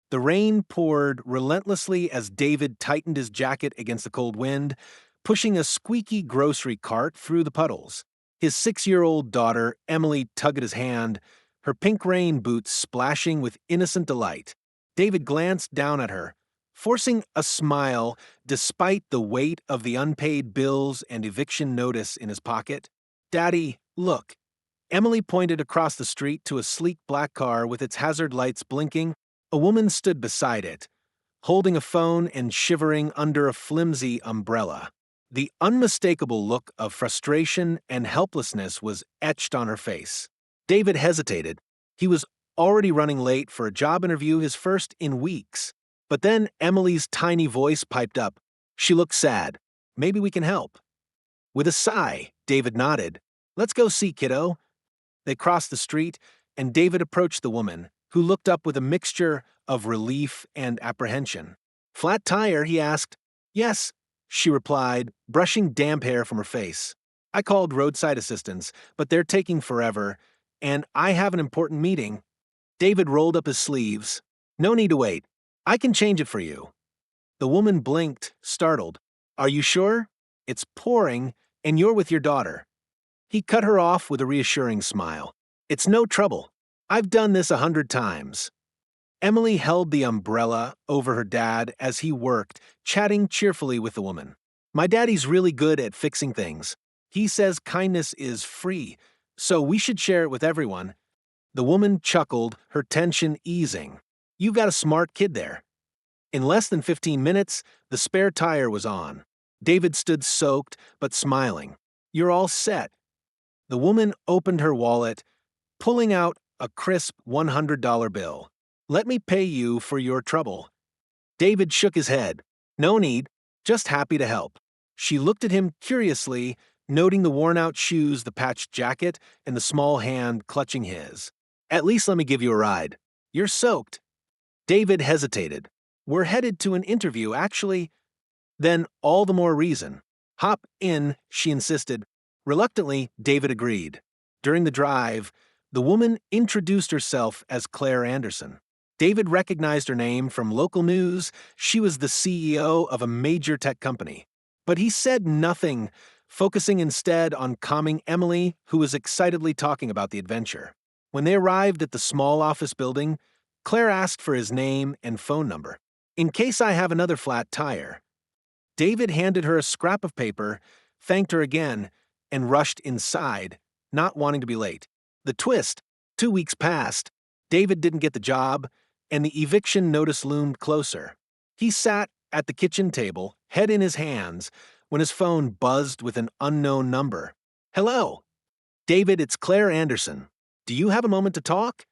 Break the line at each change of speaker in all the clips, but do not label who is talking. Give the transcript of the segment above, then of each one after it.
The rain poured relentlessly as David tightened his jacket against the cold wind, pushing a squeaky grocery cart through the puddles. His 6-year-old daughter, Emily, tugged at his hand, her pink rain boots splashing with innocent delight. David glanced down at her, forcing a smile despite the weight of the unpaid bills and eviction notice in his pocket. "Daddy, look." Emily pointed across the street to a sleek black car with its hazard lights blinking. A woman stood beside it, holding a phone and shivering under a flimsy umbrella. The unmistakable look of frustration and helplessness was etched on her face. David hesitated. He was already running late for a job interview, his first in weeks. But then Emily's tiny voice piped up. She looked sad. "Maybe we can help." With a sigh, David nodded. "Let's go see, kiddo." They crossed the street, and David approached the woman, who looked up with a mixture of relief and apprehension. "Flat tire?" he asked. "Yes," she replied, brushing damp hair from her face. "I called roadside assistance, but they're taking forever, and I have an important meeting." David rolled up his sleeves. "No need to wait. I can change it for you." The woman blinked, startled. "Are you sure? It's pouring, and you're with your daughter." He cut her off with a reassuring smile. "It's no trouble. I've done this 100 times." Emily held the umbrella over her dad as he worked, chatting cheerfully with the woman. "My daddy's really good at fixing things. He says kindness is free, so we should share it with everyone." The woman chuckled, her tension easing. "You've got a smart kid there." In less than 15 minutes, the spare tire was on. David stood soaked, but smiling. "You're all set." The woman opened her wallet, pulling out a crisp $100 bill. "Let me pay you for your trouble." David shook his head. "No need, just happy to help." She looked at him curiously, noting the worn-out shoes, the patched jacket, and the small hand clutching his. "At least let me give you a ride. You're soaked." David hesitated. "We're headed to an interview, actually." "Then all the more reason. Hop in," she insisted. Reluctantly, David agreed. During the drive, the woman introduced herself as Claire Anderson. David recognized her name from local news. She was the CEO of a major tech company. But he said nothing, focusing instead on calming Emily, who was excitedly talking about the adventure. When they arrived at the small office building, Claire asked for his name and phone number. "In case I have another flat tire." David handed her a scrap of paper, thanked her again, and rushed inside, not wanting to be late. The twist: 2 weeks passed. David didn't get the job, and the eviction notice loomed closer. He sat at the kitchen table, head in his hands, when his phone buzzed with an unknown number. "Hello." "David, it's Claire Anderson. Do you have a moment to talk?"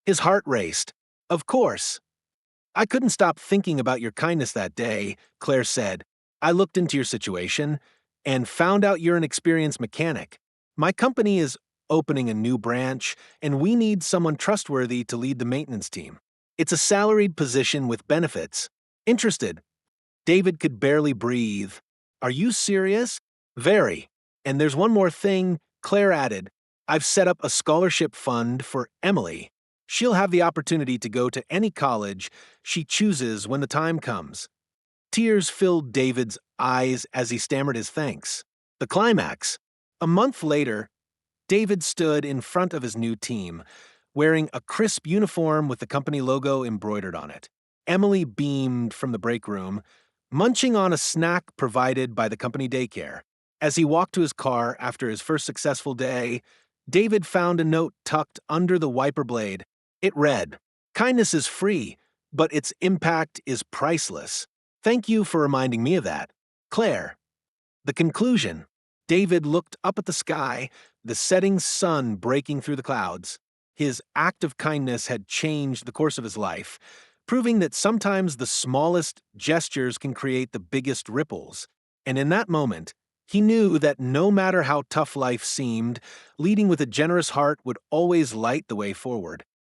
His heart raced. "Of course." "I couldn't stop thinking about your kindness that day," Claire said. "I looked into your situation and found out you're an experienced mechanic. My company is opening a new branch, and we need someone trustworthy to lead the maintenance team. It's a salaried position with benefits. Interested?" David could barely breathe. "Are you serious?" "Very. And there's one more thing," Claire added. "I've set up a scholarship fund for Emily. She'll have the opportunity to go to any college she chooses when the time comes." Tears filled David's eyes as he stammered his thanks. The climax. A month later, David stood in front of his new team, wearing a crisp uniform with the company logo embroidered on it. Emily beamed from the break room, munching on a snack provided by the company daycare. As he walked to his car after his first successful day, David found a note tucked under the wiper blade. It read, "Kindness is free, but its impact is priceless. Thank you for reminding me of that. Claire." The conclusion. David looked up at the sky, the setting sun breaking through the clouds. His act of kindness had changed the course of his life, proving that sometimes the smallest gestures can create the biggest ripples. And in that moment, he knew that no matter how tough life seemed, leading with a generous heart would always light the way forward.